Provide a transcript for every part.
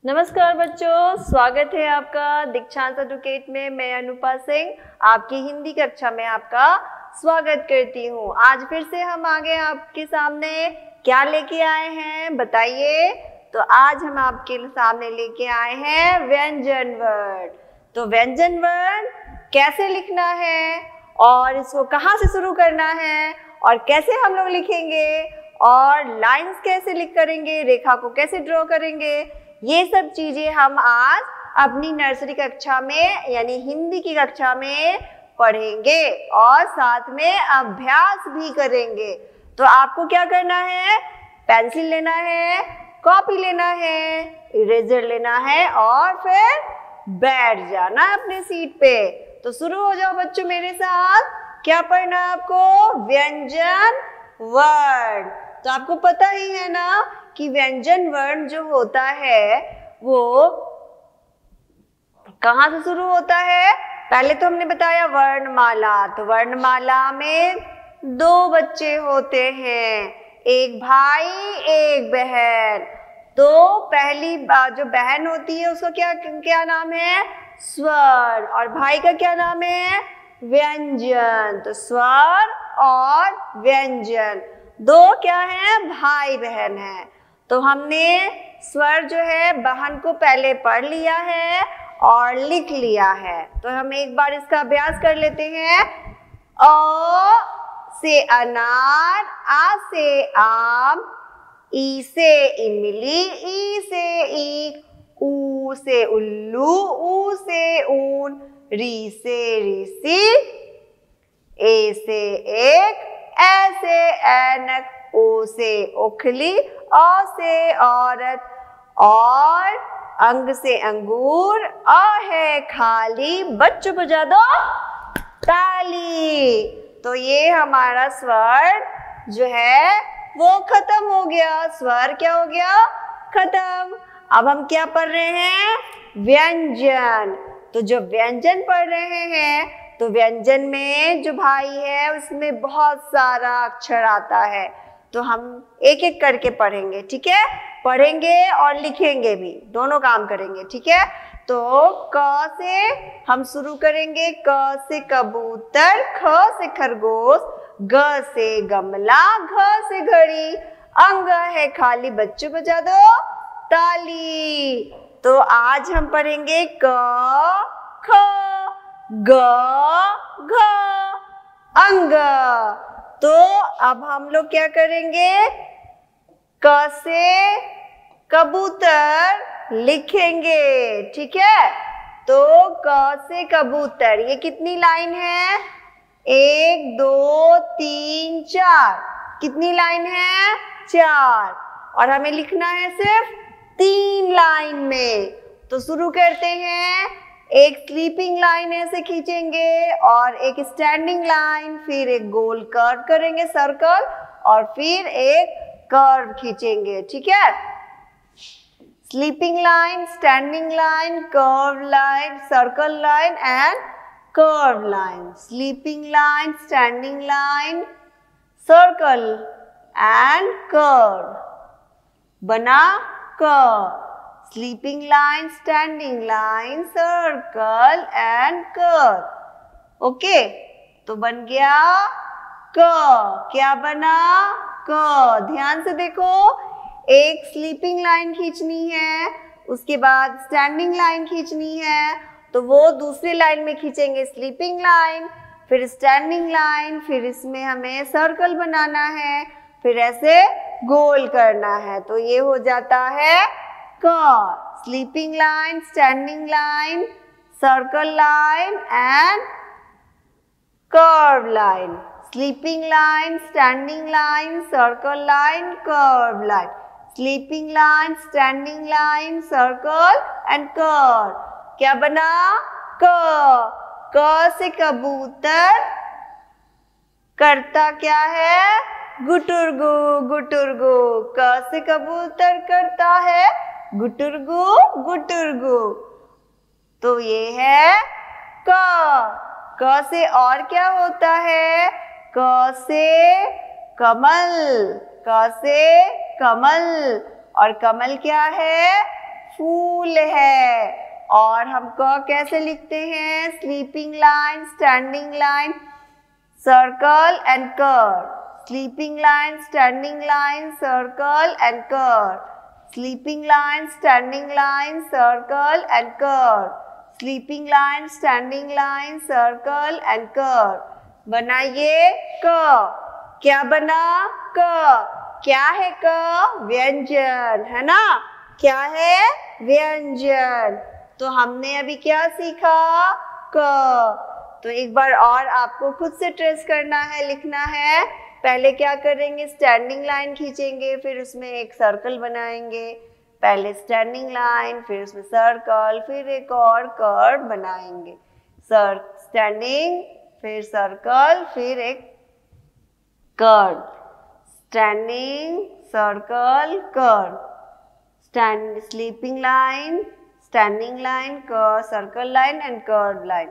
नमस्कार बच्चों, स्वागत है आपका दीक्षांत एडुकेट में। मैं अनुपा सिंह आपकी हिंदी कक्षा में आपका स्वागत करती हूँ। आज फिर से हम आगे आपके सामने क्या लेके आए हैं बताइए। तो आज हम आपके सामने लेके आए हैं व्यंजन वर्ण। तो व्यंजन वर्ण कैसे लिखना है और इसको कहाँ से शुरू करना है और कैसे हम लोग लिखेंगे और लाइन्स कैसे लिख करेंगे, रेखा को कैसे ड्रॉ करेंगे, ये सब चीजें हम आज अपनी नर्सरी कक्षा में यानी हिंदी की कक्षा में पढ़ेंगे और साथ में अभ्यास भी करेंगे। तो आपको क्या करना है, पेंसिल लेना है, कॉपी लेना है, इरेजर लेना है और फिर बैठ जाना अपने सीट पे। तो शुरू हो जाओ बच्चों मेरे साथ। क्या पढ़ना है आपको? व्यंजन वर्ण। तो आपको पता ही है ना कि व्यंजन वर्ण जो होता है वो कहाँ से शुरू होता है। पहले तो हमने बताया वर्णमाला। तो वर्णमाला में दो बच्चे होते हैं, एक भाई एक बहन। तो पहली जो बहन होती है उसका क्या नाम है? स्वर। और भाई का क्या नाम है? व्यंजन। तो स्वर और व्यंजन दो क्या है? भाई बहन है। तो हमने स्वर जो है बहन को पहले पढ़ लिया है और लिख लिया है। तो हम एक बार इसका अभ्यास कर लेते हैं। अ से अनार, आ से आम, ई से इमली, ई से ईख, ऊ से उल्लू, ऊ से ऊन, री से ऋषि, ए से एक, ऐ से ऐनक, ओ से ओखली, औ से औरत, और अंग से अंगूर, अ है खाली। बच्चों बजा दो ताली। तो ये हमारा स्वर जो है वो खत्म हो गया। स्वर क्या हो गया? खत्म। अब हम क्या पढ़ रहे हैं? व्यंजन। तो जो व्यंजन पढ़ रहे हैं तो व्यंजन में जो भाई है उसमें बहुत सारा अक्षर आता है। तो हम एक एक करके पढ़ेंगे, ठीक है? पढ़ेंगे और लिखेंगे भी, दोनों काम करेंगे, ठीक है? तो क से हम शुरू करेंगे। क से कबूतर, ख से खरगोश, ग से गमला, घ से घड़ी, अंग है खाली। बच्चों बजा दो ताली। तो आज हम पढ़ेंगे क ख ग घ अंग। तो अब हम लोग क्या करेंगे? क से कबूतर लिखेंगे, ठीक है? तो क से कबूतर, ये कितनी लाइन है? 1 2 3 4। कितनी लाइन है? 4। और हमें लिखना है सिर्फ 3 लाइन में। तो शुरू करते हैं। एक स्लीपिंग लाइन ऐसे खींचेंगे और एक स्टैंडिंग लाइन, फिर एक गोल कर्व करेंगे सर्कल, और फिर एक कर्व खींचेंगे, ठीक है? Sleeping line, standing line, curve line, circle line and curve line. Sleeping line, standing line, circle and curve. बना क। Sleeping line, standing line, circle and curve. Okay, तो बन गया क। क्या बना? क। ध्यान से देखो, एक स्लीपिंग लाइन खींचनी है, उसके बाद स्टैंडिंग लाइन खींचनी है। तो वो दूसरी लाइन में खींचेंगे स्लीपिंग लाइन, फिर स्टैंडिंग लाइन, फिर इसमें हमें सर्कल बनाना है, फिर ऐसे गोल करना है। तो ये हो जाता है क। Sleeping line, standing line, circle line and curve line. Sleeping line, standing line, circle line, curve line. Sleeping line, standing line, circle and curve. क्या बना? क। क से कबूतर करता क्या है? गुटुरगु गुटुरगु। क से कबूतर करता है गुटुरगु गुटुरगु। तो ये है क। क से और क्या होता है? क से कमल। क से कमल। और कमल क्या है? फूल फूल है। और हम क कैसे लिखते हैं? Sleeping line, standing line, circle and curve. Sleeping line, standing line, circle and curve. Sleeping line, standing line, circle and curve. Sleeping line, standing line, circle and curve. बनाइए क। क्या बना? क। क्या है क? व्यंजन, है ना? क्या है? व्यंजन। तो हमने अभी क्या सीखा? क। तो एक बार और आपको खुद से ट्रेस करना है, लिखना है। पहले क्या करेंगे? स्टैंडिंग लाइन खींचेंगे, फिर उसमें एक सर्कल बनाएंगे। पहले स्टैंडिंग लाइन, फिर उसमें सर्कल, फिर एक और कर्व बनाएंगे। स्टैंडिंग, फिर सर्कल, फिर एक curve. Standing, circle, curve. Sleeping line, standing line, curve, circle line and curved line.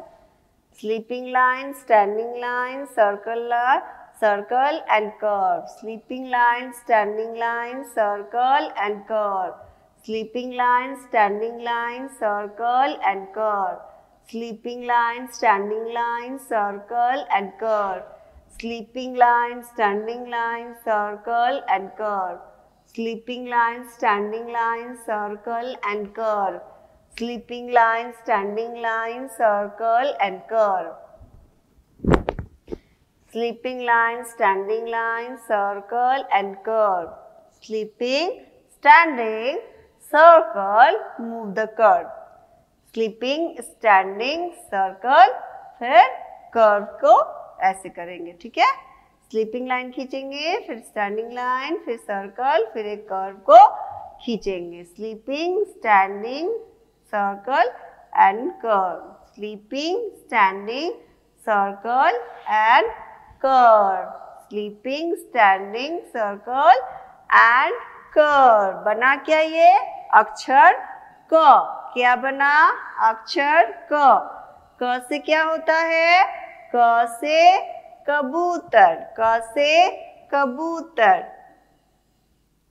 Sleeping line, standing line, circle and curve. Sleeping line, standing line, circle and curve. Sleeping line, standing line, circle and curve. Sleeping line, standing line, circle and curve. Sleeping line, standing line, circle and curve. Sleeping line, standing line, circle and curve. Sleeping line, standing line, circle and curve. Sleeping line, standing line, circle and curve. Sleeping, standing, circle, move the curve. Sleeping, standing, circle, फिर curve को ऐसे करेंगे, ठीक है? Sleeping line खींचेंगे, फिर standing line, फिर circle, फिर एक कर्व को खींचेंगे। Sleeping, standing, circle and curve. Sleeping, standing, circle and curve. Sleeping, standing, circle and curve. बना क्या ये? अक्षर क। क्या बना? अक्षर क। क से क्या होता है? क से कबूतर। क से कबूतर।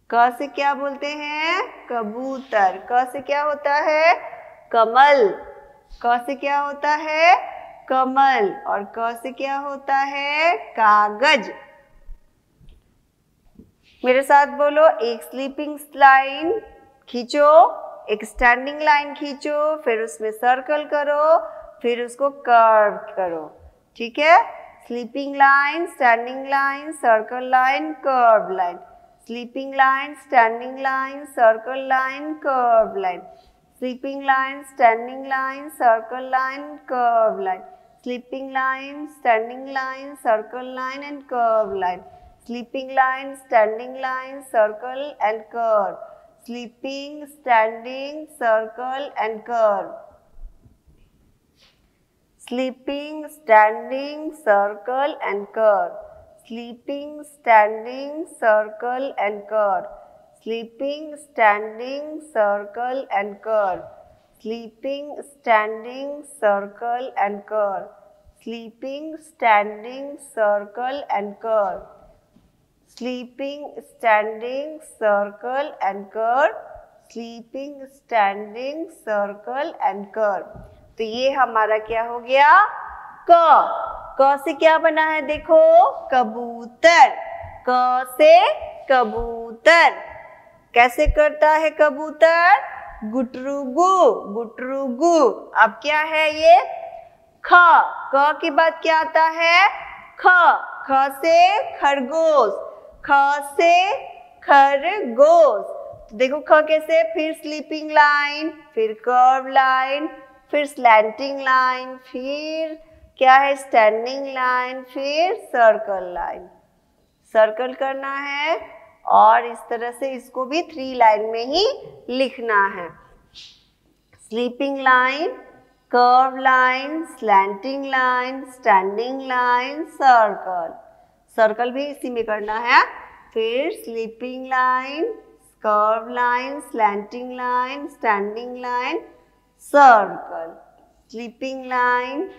क से क्या बोलते हैं? कबूतर। क से क्या होता है? कमल। क से क्या होता है? कमल। और क से क्या होता है? कागज। मेरे साथ बोलो, एक स्लीपिंग लाइन खींचो, एक स्टैंडिंग लाइन खींचो, फिर उसमें सर्कल करो, फिर उसको कर्व करो, ठीक है? Sleeping line, standing line, circle line, curve line. Sleeping line, standing line, circle line, curve line. Sleeping line, standing line, circle line, curve line. Sleeping line, standing line, circle line and curve line. Sleeping line, standing line, circle and curve. Sleeping, standing, circle and curve. Sleeping, standing, circle and curve. Sleeping, standing, circle and curve. Sleeping, standing, circle and curve. Sleeping, standing, circle and curve. Sleeping, standing, circle and curve. Sleeping, standing, circle and curve. Sleeping, standing, circle and curve. तो ये हमारा क्या हो गया? क। क से क्या बना है? देखो, कबूतर। क से कबूतर। कैसे करता है कबूतर? गुटरुगु, गुटरुगु। अब क्या है ये? ख। क के बाद क्या आता है? ख। ख से खरगोश। ख से खरगोश। तो देखो ख कैसे? फिर स्लीपिंग लाइन, फिर कर्व लाइन, फिर स्लैंटिंग लाइन, फिर क्या है? स्टैंडिंग लाइन, फिर सर्कल लाइन। सर्कल करना है और इस तरह से इसको भी 3 लाइन में ही लिखना है। Sleeping line, curve line, slanting line, standing line, circle. Circle भी इसी में करना है। फिर sleeping line, curve line, slanting line, standing line, circle. Sleeping line,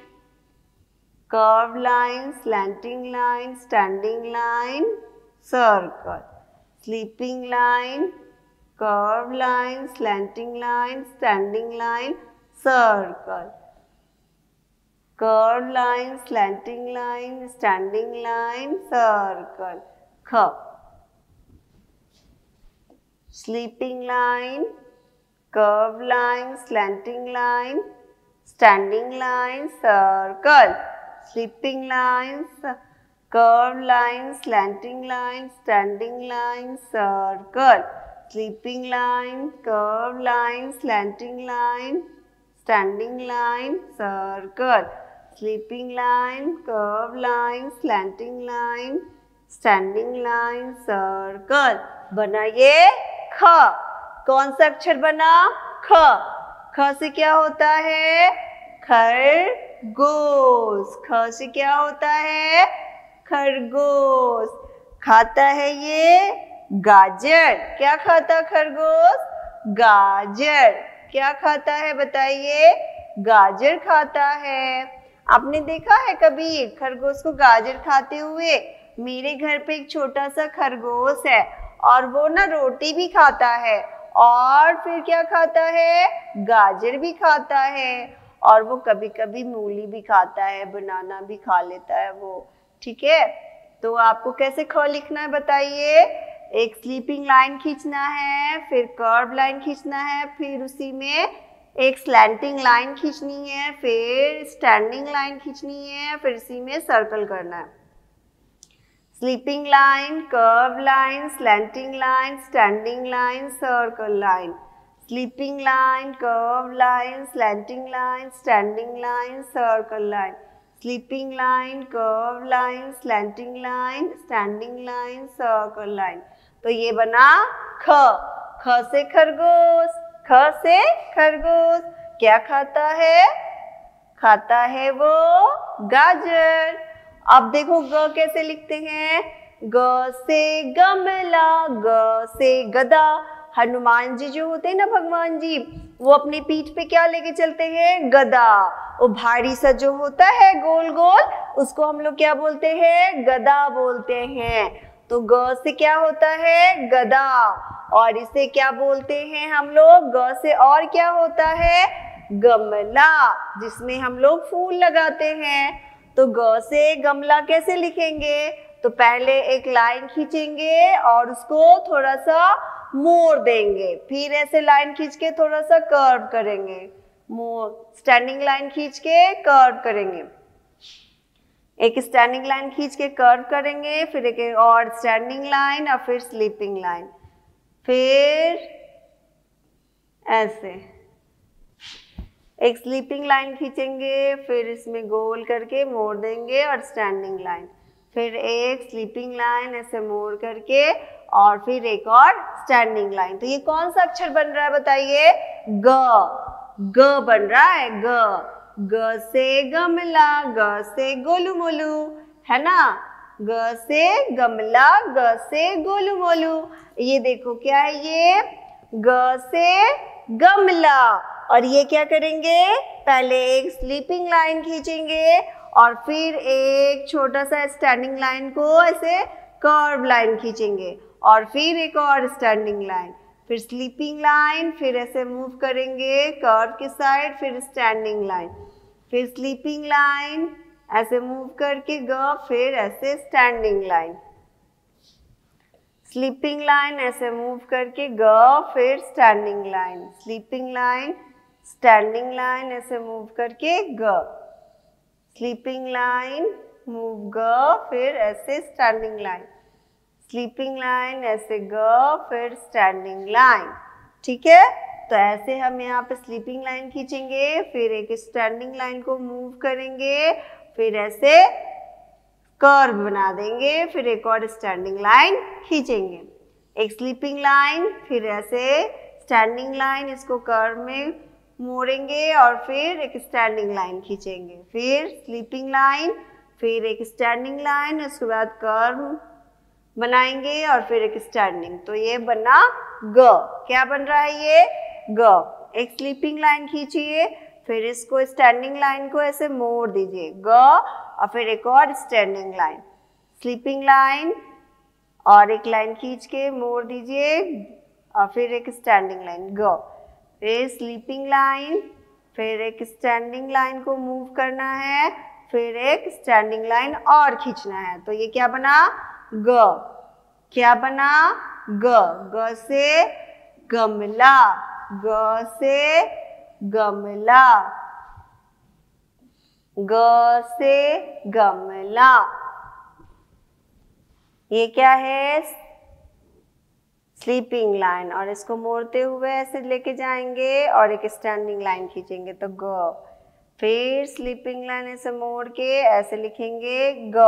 curve line, slanting line, standing line, circle. Sleeping line, curved line, slanting line, standing line, circle. Curved line, slanting line, standing line, circle. Kh. Sleeping line, curved line, slanting line, standing line, circle. Sleeping lines, curved line, slanting line, standing line, circle. Sleeping line, curved line, slanting line, standing line, circle. Sleeping line, curved line, slanting line, standing line, circle. बना ये ख। कौन सा अक्षर बना? ख। ख से क्या होता है? खरगोश। ख से क्या होता है? खरगोश। खाता है ये गाजर। क्या खाता खरगोश? गाजर। क्या खाता है बताइए? गाजर खाता है। आपने देखा है कभी खरगोश को गाजर खाते हुए? मेरे घर पे एक छोटा सा खरगोश है और वो ना रोटी भी खाता है और फिर क्या खाता है? गाजर भी खाता है और वो कभी कभी मूली भी खाता है, बनाना भी खा लेता है वो। ठीक है, तो आपको कैसे ख लिखना है बताइए? एक स्लीपिंग लाइन खींचना है, फिर कर्व लाइन खींचना है, फिर उसी में एक स्लैंटिंग लाइन खींचनी है, फिर स्टैंडिंग लाइन खींचनी है, फिर इसी में सर्कल करना है। Sleeping line, curve line, slanting line, standing line, circle line. Sleeping line, curve line, slanting line, standing line, circle line. Sleeping line, curve line, slanting line, standing line, circle line. तो ये बना ख। ख से खरगोश। ख से खरगोश क्या खाता है? खाता है वो गाजर। अब देखो ग कैसे लिखते हैं? ग से गमला, ग से गधा। हनुमान जी जो होते हैं ना भगवान जी, वो अपनी पीठ पे क्या लेके चलते हैं? गदा। वो भारी सा जो होता है गोल गोल, उसको हम लोग क्या बोलते हैं? गदा बोलते हैं। तो ग से क्या होता है? गदा। और इसे क्या बोलते हैं हम लोग? ग से और क्या होता है? गमला, जिसमें हम लोग फूल लगाते हैं। तो ग से गमला कैसे लिखेंगे? तो पहले एक लाइन खींचेंगे और उसको थोड़ा सा मोड़ देंगे, फिर ऐसे लाइन खींच के थोड़ा सा कर्व करेंगे, मोड़, स्टैंडिंग लाइन खींच के कर्व करेंगे, एक स्टैंडिंग लाइन खींच के कर्व करेंगे, फिर एक और स्टैंडिंग लाइन और फिर स्लीपिंग लाइन, फिर ऐसे एक स्लीपिंग लाइन खींचेंगे, फिर इसमें गोल करके मोड़ देंगे और स्टैंडिंग लाइन, फिर एक स्लीपिंग लाइन ऐसे मोड़ करके और फिर एक और स्टैंडिंग लाइन। तो ये कौन सा अक्षर बन रहा है बताइए? ग। ग बन रहा है ग। ग से गमला, ग से गोलू मोलू, है ना? ग से गमला, ग से गोलू मोलू। ये देखो क्या है ये? ग से गमला। और ये क्या करेंगे? पहले एक स्लीपिंग लाइन खींचेंगे और फिर एक छोटा सा स्टैंडिंग लाइन को ऐसे कर्व लाइन खींचेंगे और फिर एक और स्टैंडिंग लाइन, फिर स्लीपिंग लाइन, फिर ऐसे मूव करेंगे कर्व की साइड, फिर स्टैंडिंग लाइन, फिर स्लीपिंग लाइन ऐसे मूव करके ग, फिर ऐसे स्टैंडिंग लाइन, स्लीपिंग लाइन ऐसे मूव करके ग, फिर standing line, sleeping line, standing line ऐसे मूव करके ग, स्लीपिंग लाइन, मूव ग, फिर ऐसे स्टैंडिंग लाइन, स्लीपिंग लाइन ऐसे ग, फिर स्टैंडिंग लाइन। ठीक है, तो ऐसे हम यहाँ पे स्लीपिंग लाइन खींचेंगे, फिर एक स्टैंडिंग लाइन को मूव करेंगे, फिर ऐसे कर्व बना देंगे, फिर एक और स्टैंडिंग लाइन खींचेंगे, एक स्लीपिंग लाइन, फिर ऐसे स्टैंडिंग लाइन, इसको कर्व में मोड़ेंगे और फिर एक स्टैंडिंग लाइन खींचेंगे, फिर स्लीपिंग लाइन, फिर एक स्टैंडिंग लाइन, उसके बाद कर्व बनाएंगे और फिर एक स्टैंडिंग। तो ये बना ग। क्या बन रहा है ये? ग। एक स्लीपिंग लाइन खींचिए, फिर इसको स्टैंडिंग लाइन को ऐसे मोड़ दीजिए ग, और फिर एक और स्टैंडिंग लाइन, स्लीपिंग लाइन और एक लाइन खींच के मोड़ दीजिए और फिर एक स्टैंडिंग लाइन ग, फिर स्लीपिंग लाइन, फिर एक स्टैंडिंग लाइन को मूव करना है, फिर एक स्टैंडिंग लाइन और खींचना है। तो ये क्या बना? ग। क्या बना? ग। ग से गमला, ग से गमला, ग से गमला। ये क्या है? स्लीपिंग लाइन, और इसको मोड़ते हुए ऐसे लेके जाएंगे और एक स्टैंडिंग लाइन खींचेंगे तो ग। फिर स्लीपिंग लाइन ऐसे मोड़ के ऐसे लिखेंगे ग,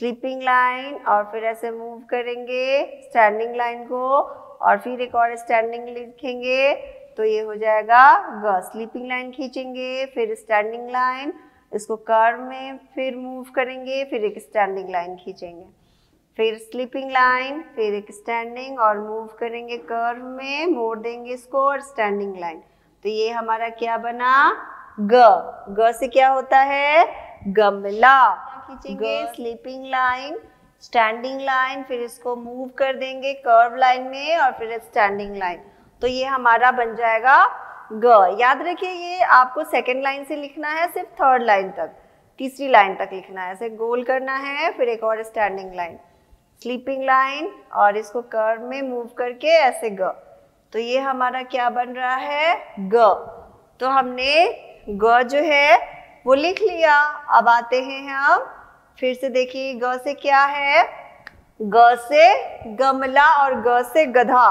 स्लीपिंग लाइन, और फिर ऐसे मूव करेंगे स्टैंडिंग लाइन को और फिर एक और स्टैंडिंग लिखेंगे तो ये हो जाएगा ग। स्लीपिंग लाइन खींचेंगे, फिर स्टैंडिंग लाइन, इसको कर्व में फिर मूव करेंगे, फिर एक स्टैंडिंग लाइन खींचेंगे, फिर स्लीपिंग लाइन, फिर एक स्टैंडिंग और मूव करेंगे कर्व में, मोड़ देंगे इसको और स्टैंडिंग लाइन। तो ये हमारा क्या बना? ग। ग से क्या होता है? गमला। खींचेंगे स्लीपिंग लाइन, स्टैंडिंग लाइन, फिर इसको मूव कर देंगे कर्व लाइन में और फिर स्टैंडिंग लाइन। तो ये हमारा बन जाएगा ग। याद रखिए ये आपको सेकेंड लाइन से लिखना है, सिर्फ थर्ड लाइन तक, तीसरी लाइन तक लिखना है। ऐसे गोल करना है, फिर एक और स्टैंडिंग लाइन, स्लीपिंग लाइन और इसको कर्व में मूव करके ऐसे ग। तो ये हमारा क्या बन रहा है? ग। तो हमने ग जो है वो लिख लिया। अब आते हैं हम फिर से, देखिए ग से क्या है? ग से गमला और ग से गधा,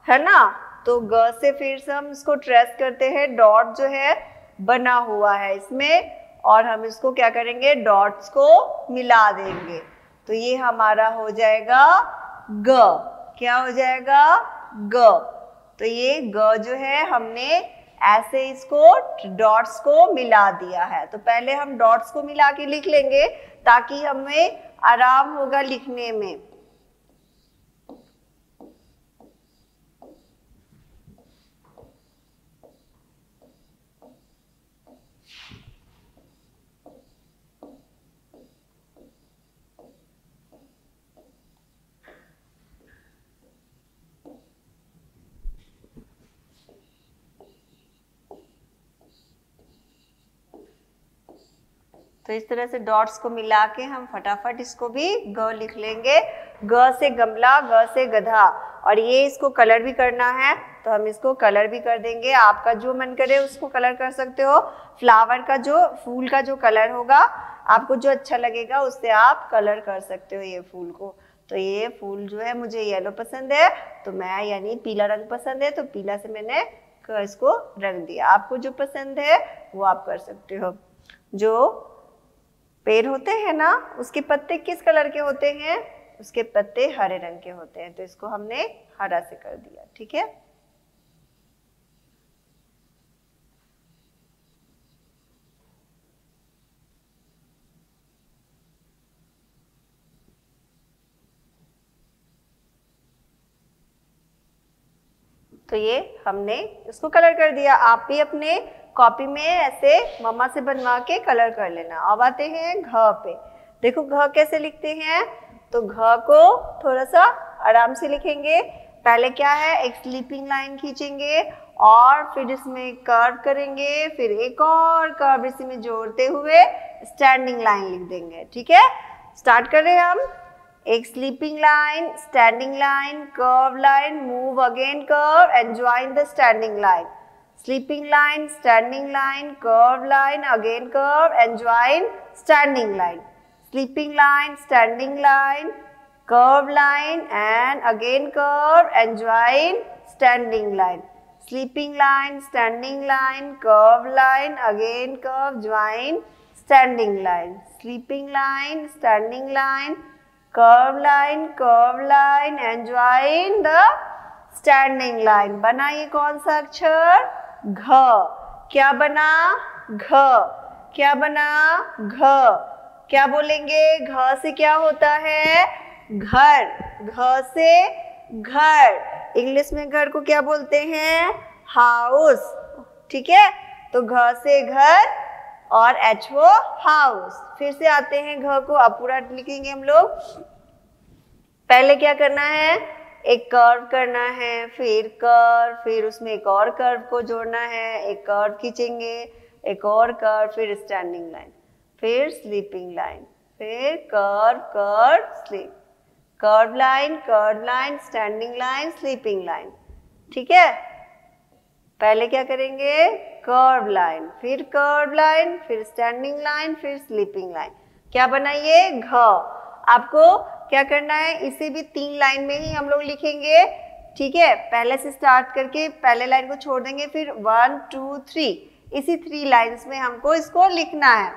है ना। तो ग से फिर से हम इसको ट्रेस करते हैं, डॉट जो है बना हुआ है इसमें, और हम इसको क्या करेंगे? डॉट्स को मिला देंगे। तो ये हमारा हो जाएगा ग। क्या हो जाएगा? ग। तो ये ग जो है हमने ऐसे इसको डॉट्स को मिला दिया है। तो पहले हम डॉट्स को मिला के लिख लेंगे ताकि हमें आराम होगा लिखने में। तो इस तरह से डॉट्स को मिला के हम फटाफट इसको भी ग लिख लेंगे। ग से गमला, ग से गधा, और ये इसको कलर भी करना है तो हम इसको कलर भी कर देंगे। आपका जो मन करे उसको कलर कर सकते हो। फ्लावर का जो, फूल का जो कलर होगा, आपको जो अच्छा लगेगा उससे आप कलर कर सकते हो ये फूल को। तो ये फूल जो है मुझे येलो पसंद है, तो मैं यानी पीला रंग पसंद है तो पीला से मैंने इसको रंग दिया। आपको जो पसंद है वो आप कर सकते हो। जो पेड़ होते हैं ना, उसके पत्ते किस कलर के होते हैं? उसके पत्ते हरे रंग के होते हैं, तो इसको हमने हरा से कर दिया। ठीक है। तो ये हमने इसको कलर कर दिया। आप भी अपने कॉपी में ऐसे मम्मा से बनवा के कलर कर लेना। अब आते हैं घ पे। देखो घ कैसे लिखते हैं? तो घ को थोड़ा सा आराम से लिखेंगे। पहले क्या है? एक स्लीपिंग लाइन खींचेंगे और फिर इसमें कर्व करेंगे, फिर एक और कर्व इसमें जोड़ते हुए स्टैंडिंग लाइन लिख देंगे। ठीक है, स्टार्ट कर रहे हैं हम। एक sleeping line, standing line, curve line, move again curve and join the standing line. Sleeping line, standing line, curve line, again curve and join standing line. Sleeping line, standing line, curve line and again curve and join standing line. Sleeping line, standing line, curve line, again curve, join standing line. Sleeping line, standing line, curve line and join the standing line. बना ये कौन सा अक्षर? घ। क्या बना? घ। क्या बना? घ। क्या बोलेंगे? घ से क्या होता है? घर। घ से घर। इंग्लिश में घर को क्या बोलते हैं? हाउस। ठीक है, तो घ से घर और एच वो हाउस। फिर से आते हैं घ को, अब पूरा लिखेंगे हम लोग। पहले क्या करना है? एक कर्व करना है, फिर उसमें एक और कर्व को जोड़ना है, एक कर्व खींचेंगे, एक और कर्व, फिर स्टैंडिंग लाइन, फिर स्लीपिंग लाइन, फिर curve curve sleep, curve line, standing line, sleeping line. ठीक है, पहले क्या करेंगे, कर्व लाइन, फिर स्टैंडिंग लाइन, फिर स्लीपिंग लाइन। क्या बनाइए, घ। आपको क्या करना है, इसे भी 3 लाइन में ही हम लोग लिखेंगे। ठीक है, पहले से स्टार्ट करके पहले लाइन को छोड़ देंगे, फिर 1 2 3, इसी 3 लाइन्स में हमको इसको लिखना है।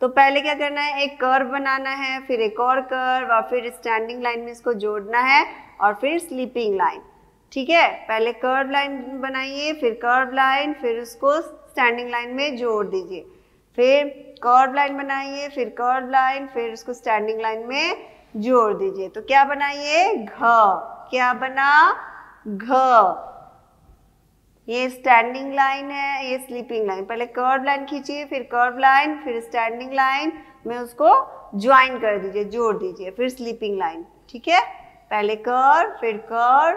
तो पहले क्या करना है, एक कर्व बनाना है, फिर एक और कर्व, और फिर स्टैंडिंग लाइन में इसको जोड़ना है, और फिर स्लीपिंग लाइन। ठीक है, पहले कर्व लाइन बनाइए, फिर कर्व लाइन, फिर उसको स्टैंडिंग लाइन में जोड़ दीजिए, फिर कर्व लाइन बनाइए, फिर कर्व लाइन, फिर उसको स्टैंडिंग लाइन में जोड़ दीजिए। तो क्या बनाइए, घ। क्या बना, घ। ये स्टैंडिंग लाइन है, ये स्लीपिंग लाइन। पहले कर्व लाइन खींचिए, फिर कर्व लाइन, फिर स्टैंडिंग लाइन में उसको ज्वाइन कर दीजिए, जोड़ दीजिए, फिर स्लीपिंग लाइन। ठीक है, पहले कर्व,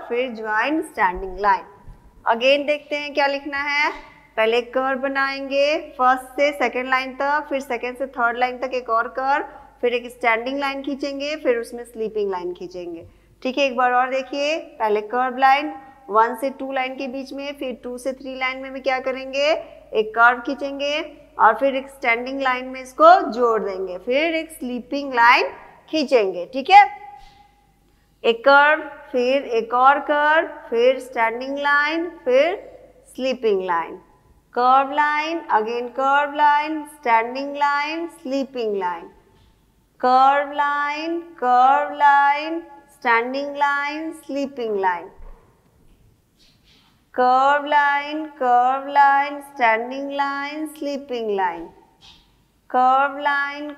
फिर ज्वाइन, स्टैंडिंग लाइन। अगेन देखते हैं क्या लिखना है। पहले कर्व बनाएंगे फर्स्ट से सेकंड लाइन तक, फिर सेकंड से थर्ड लाइन तक एक और कर्व, फिर एक स्टैंडिंग लाइन खींचेंगे, फिर उसमें स्लीपिंग लाइन खींचेंगे। ठीक है, एक बार और देखिए। पहले कर्व लाइन 1 से 2 लाइन के बीच में, फिर 2 से 3 लाइन में भी क्या करेंगे, एक कर्व खींचेंगे, और फिर एक स्टैंडिंग लाइन में इसको जोड़ देंगे, फिर एक स्लीपिंग लाइन खींचेंगे। ठीक है, एक कर्व, फिर एक और कर्व, फिर स्टैंडिंग लाइन, फिर sleeping line, curve line, again curve line, standing line, sleeping line, curve line, standing line, sleeping line, curve line, standing line, sleeping line, curve line,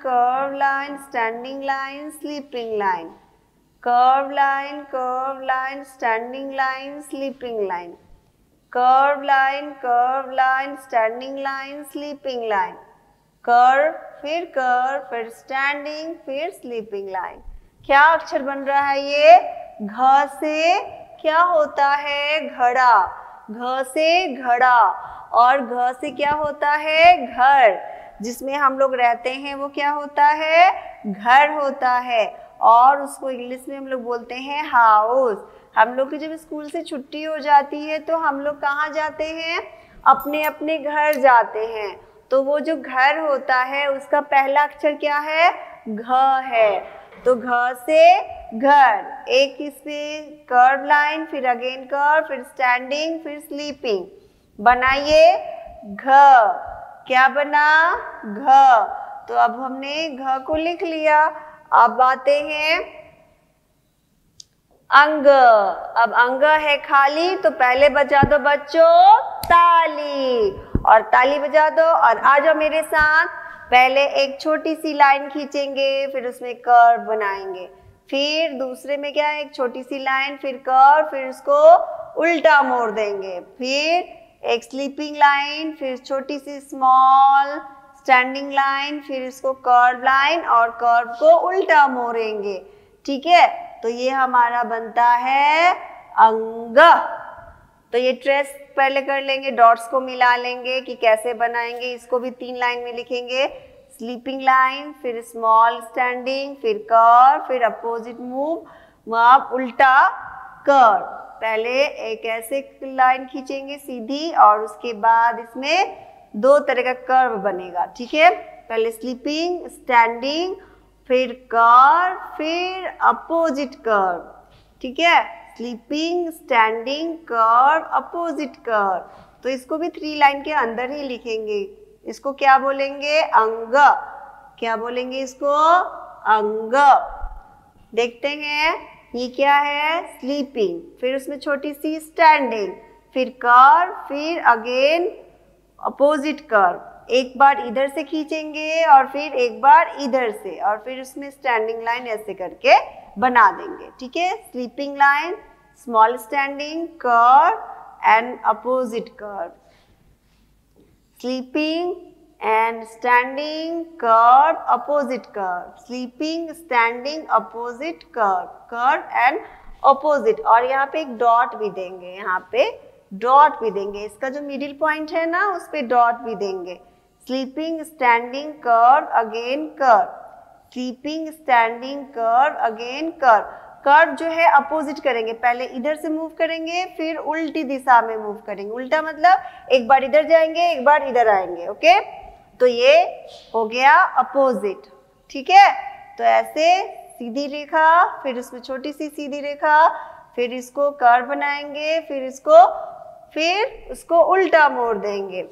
standing line, sleeping line, curve line, standing line, sleeping line, curve line, standing line, sleeping line, curve, फिर standing, फिर sleeping line. क्या अक्षर बन रहा है ये, घ से क्या होता है, घड़ा, घ से घड़ा, और घ से क्या होता है, घर, जिसमें हम लोग रहते हैं वो क्या होता है, घर होता है, और उसको इंग्लिश में हम लोग बोलते हैं हाउस। हम लोग की जब स्कूल से छुट्टी हो जाती है तो हम लोग कहाँ जाते हैं, अपने अपने घर जाते हैं। तो वो जो घर होता है उसका पहला अक्षर क्या है, घ है। तो घ से घर, एक इसमें कर्व लाइन, फिर अगेन कर्व, फिर स्टैंडिंग, फिर स्लीपिंग, बनाइए घ। क्या बना, घ। तो अब हमने घ को लिख लिया। अब आते हैं अंग। अब अंग है खाली, तो पहले बजा दो बच्चों ताली, और ताली बजा दो, और आ जाओ मेरे साथ। पहले एक छोटी सी लाइन खींचेंगे, फिर उसमें कर्व बनाएंगे, फिर दूसरे में क्या है, एक छोटी सी लाइन, फिर कर्व, फिर उसको उल्टा मोड़ देंगे, फिर एक स्लीपिंग लाइन, फिर छोटी सी स्मॉल स्टैंडिंग लाइन, फिर इसको कर्व लाइन, और कर्व को उल्टा मोड़ेंगे। ठीक है, तो ये हमारा बनता है अंग। तो ये ट्रेस पहले कर लेंगे, डॉट्स को मिला लेंगे कि कैसे बनाएंगे। इसको भी 3 लाइन में लिखेंगे, स्लीपिंग लाइन, फिर स्मॉल स्टैंडिंग, फिर कर्व, फिर अपोजिट मूव, आप उल्टा कर्व। पहले एक ऐसे लाइन खींचेंगे सीधी, और उसके बाद इसमें 2 तरह का कर्व बनेगा। ठीक है, पहले स्लीपिंग, स्टैंडिंग, फिर कर्व, फिर अपोजिट कर्व। ठीक है, sleeping, standing, curve, opposite curve. तो इसको भी 3 लाइन के अंदर ही लिखेंगे। इसको क्या बोलेंगे, अंग। क्या बोलेंगे इसको, अंग। देखते हैं ये क्या है, स्लीपिंग, फिर उसमें छोटी सी स्टैंडिंग, फिर कर्व, फिर अगेन अपोजिट कर्व। एक बार इधर से खींचेंगे और फिर एक बार इधर से, और फिर उसमें स्टैंडिंग लाइन ऐसे करके बना देंगे। ठीक है, sleeping line, small standing, curve and opposite curve, sleeping and standing, curve, opposite curve, sleeping, standing, opposite curve, curve and opposite, और यहाँ पे एक डॉट भी देंगे, यहाँ पे डॉट भी देंगे, इसका जो मिडिल पॉइंट है ना उस पे डॉट भी देंगे। Sleeping, standing, curve, again curve, sleeping, standing, curve, again curve. Curve जो है अपोजिट करेंगे, पहले इधर से मूव करेंगे फिर उल्टी दिशा में मूव करेंगे। उल्टा मतलब एक बार इधर जाएंगे एक बार इधर आएंगे। ओके, तो ये हो गया अपोजिट। ठीक है, तो ऐसे सीधी रेखा, फिर उसमें छोटी सी सीधी रेखा, फिर इसको कर्व बनाएंगे, फिर उसको उल्टा मोड़ देंगे,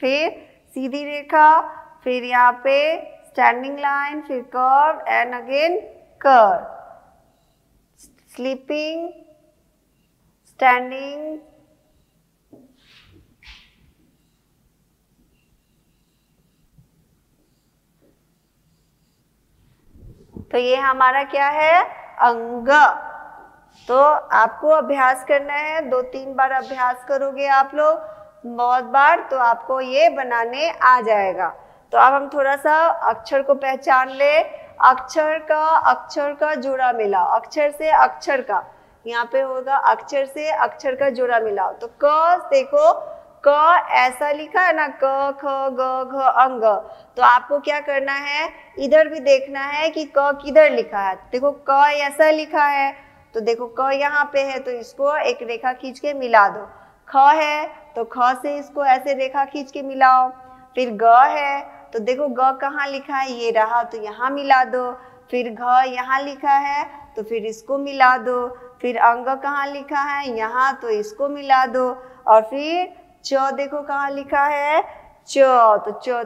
फिर सीधी रेखा, फिर यहाँ पे स्टैंडिंग लाइन, फिर curve and again curve, sleeping, standing, तो ये हमारा क्या है, अंग। तो आपको अभ्यास करना है, 2-3 बार अभ्यास करोगे आप लोग बहुत बार तो आपको ये बनाने आ जाएगा। तो अब हम थोड़ा सा अक्षर को पहचान ले। अक्षर का जोड़ा मिलाओ, अक्षर से अक्षर का, यहाँ पे होगा अक्षर से अक्षर का जोड़ा मिलाओ। तो क देखो, क ऐसा लिखा है ना, क ख ग घ अंग। तो आपको क्या करना है, इधर भी देखना है कि क किधर लिखा है। देखो क ऐसा लिखा है, तो देखो क यहाँ पे है तो इसको एक रेखा खींच के मिला दो। ख है तो ख से इसको ऐसे रेखा खींच के मिलाओ। फिर ग है तो देखो ग कहाँ लिखा है, ये रहा, तो यहाँ मिला दो। फिर घ यहाँ लिखा है तो फिर इसको मिला दो। फिर अंग कहाँ लिखा है, यहाँ, तो इसको मिला दो। और फिर च देखो कहाँ लिखा है, च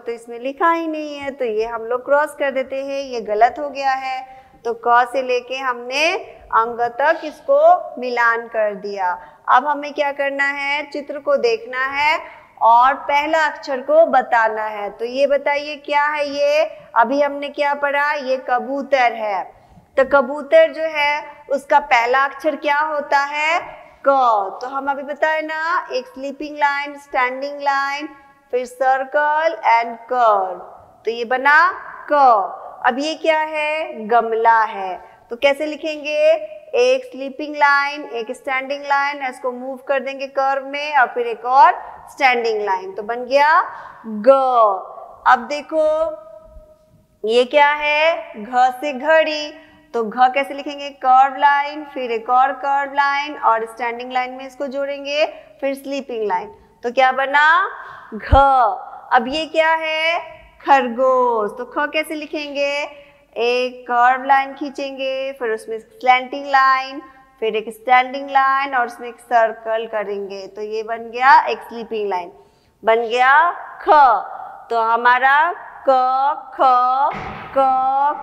तो इसमें लिखा ही नहीं है, तो ये हम लोग क्रॉस कर देते हैं, ये गलत हो गया है। तो क से लेके हमने अंग तक इसको मिलान कर दिया। अब हमें क्या करना है, चित्र को देखना है और पहला अक्षर को बताना है। तो ये बताइए क्या है ये, अभी हमने क्या पढ़ा, ये कबूतर है। तो कबूतर जो है उसका पहला अक्षर क्या होता है, क। तो हम अभी बताए ना, एक स्लीपिंग लाइन, स्टैंडिंग लाइन, फिर सर्कल एंड कर्व, तो ये बना क। अब ये क्या है, गमला है। तो कैसे लिखेंगे, एक स्लीपिंग लाइन, एक स्टैंडिंग लाइन, इसको मूव कर देंगे कर्व में, और फिर एक और स्टैंडिंग लाइन, तो बन गया ग। अब देखो ये क्या है, घ से घड़ी, तो घ कैसे लिखेंगे, कर्व लाइन, फिर एक और कर्व लाइन, और स्टैंडिंग लाइन में इसको जोड़ेंगे, फिर स्लीपिंग लाइन, तो क्या बना, घ। अब ये क्या है, खरगोश। तो ख कैसे लिखेंगे, एक कर्व लाइन खींचेंगे, फिर उसमें स्लैंटिंग लाइन, फिर एक स्टैंडिंग लाइन, और उसमें एक सर्कल करेंगे, तो ये बन गया एक स्लीपिंग लाइन, बन गया ख। तो हमारा क ख क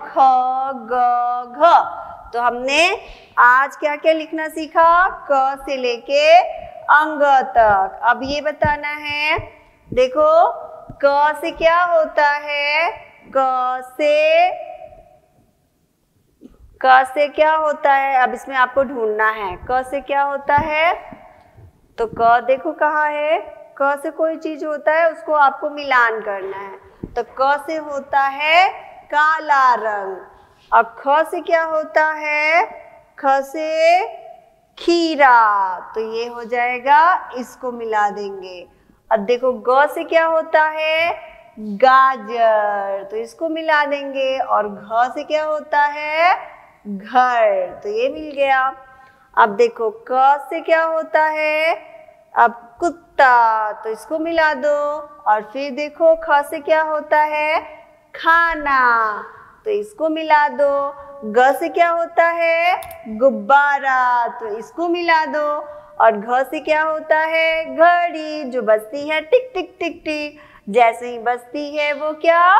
ख ग घ। तो हमने आज क्या क्या लिखना सीखा, क से लेके अंग तक। अब ये बताना है, देखो क से क्या होता है, क से क्या होता है, अब इसमें आपको ढूंढना है क से क्या होता है। तो क देखो कहाँ है, क से कोई चीज होता है उसको आपको मिलान करना है। तो क से होता है काला रंग। अब ख से क्या होता है, ख से खीरा, तो ये हो जाएगा, इसको मिला देंगे। अब देखो ग से क्या होता है, गाजर, तो इसको मिला देंगे। और घ से क्या होता है, घर, तो ये मिल गया। अब देखो क से क्या होता है, अब कुत्ता, तो इसको मिला दो। और फिर देखो ख से क्या होता है, खाना, तो इसको मिला दो। ग से क्या होता है, गुब्बारा, तो इसको मिला दो। और घ से क्या होता है, घड़ी, जो बजती है टिक टिक टिक टिक, जैसे ही बजती है वो क्या,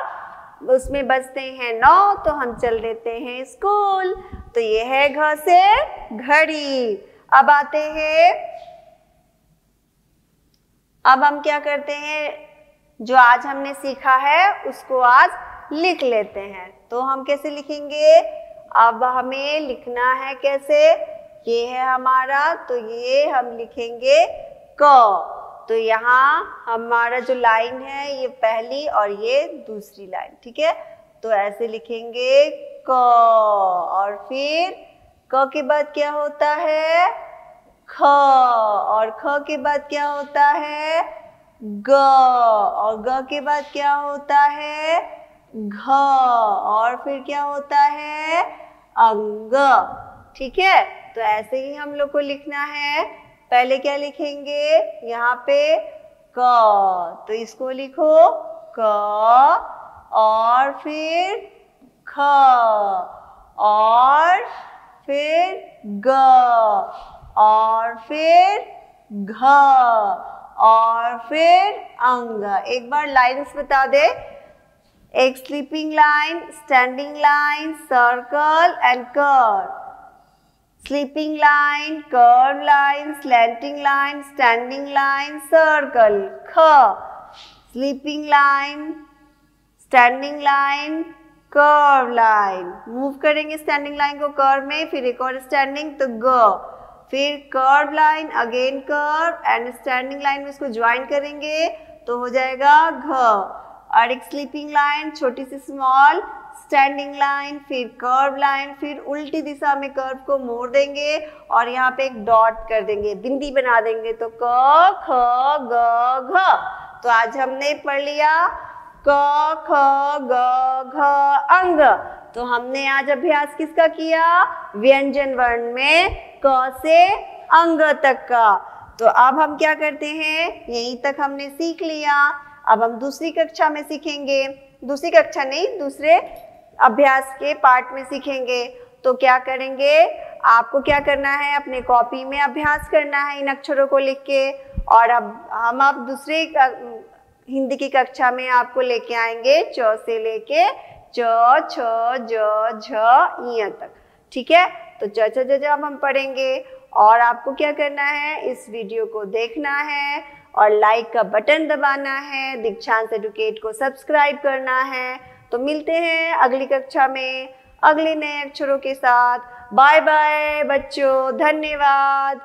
उसमें बजते हैं 9, तो हम चल देते हैं स्कूल। तो ये है घ से घड़ी। अब आते हैं, अब हम क्या करते हैं, जो आज हमने सीखा है उसको आज लिख लेते हैं। तो हम कैसे लिखेंगे, अब हमें लिखना है कैसे, ये है हमारा, तो ये हम लिखेंगे क। तो यहाँ हमारा जो लाइन है ये पहली और ये दूसरी लाइन, ठीक है। तो ऐसे लिखेंगे क, और फिर क के बाद क्या होता है? ख। और ख के बाद क्या होता है? ग। और ग के बाद क्या होता है? घ। और फिर क्या होता है? अंग। ठीक है, तो ऐसे ही हम लोग को लिखना है। पहले क्या लिखेंगे? यहाँ पे क, तो इसको लिखो क, और फिर ख, और फिर ग, और फिर घ, और फिर अंग। एक बार लाइन्स बता दे। एक sleeping line, standing line, circle and curve. Sleeping line, curve line, slanting line, standing line, circle. ख। Sleeping line, standing line, curve line. Move करेंगे स्टैंडिंग लाइन को कर्व में, फिर एक और स्टैंडिंग, तो ग। फिर curve line, again curve and standing line में इसको ज्वाइन करेंगे तो हो जाएगा घ। और एक स्लीपिंग लाइन, छोटी सी स्मॉल, स्टैंडिंग लाइन, फिर कर्व लाइन, फिर उल्टी दिशा में कर्व को मोड़ देंगे और यहाँ पे एक डॉट कर देंगे, बिंदी बना देंगे, तो क, ख, ग, घ। तो आज हमने पढ़ लिया क, ख, ग, घ, अंग। तो हमने आज अभ्यास किसका किया? व्यंजन वर्ण में क से अंग तक का। तो अब हम क्या करते हैं, यहीं तक हमने सीख लिया। अब हम दूसरी कक्षा में सीखेंगे, दूसरी कक्षा नहीं, दूसरे अभ्यास के पार्ट में सीखेंगे। तो क्या करेंगे, आपको क्या करना है, अपने कॉपी में अभ्यास करना है इन अक्षरों को लिख के। और अब दूसरे हिंदी की कक्षा में आपको लेके आएंगे च से लेके च, छ, ज, झ, ञ तक। ठीक है, तो च, छ, ज, झ अब हम पढ़ेंगे। और आपको क्या करना है, इस वीडियो को देखना है और लाइक का बटन दबाना है, दीक्षांत एडुकेट को सब्सक्राइब करना है। तो मिलते हैं अगली कक्षा में अगले नए अक्षरों के साथ। बाय बाय बच्चों, धन्यवाद।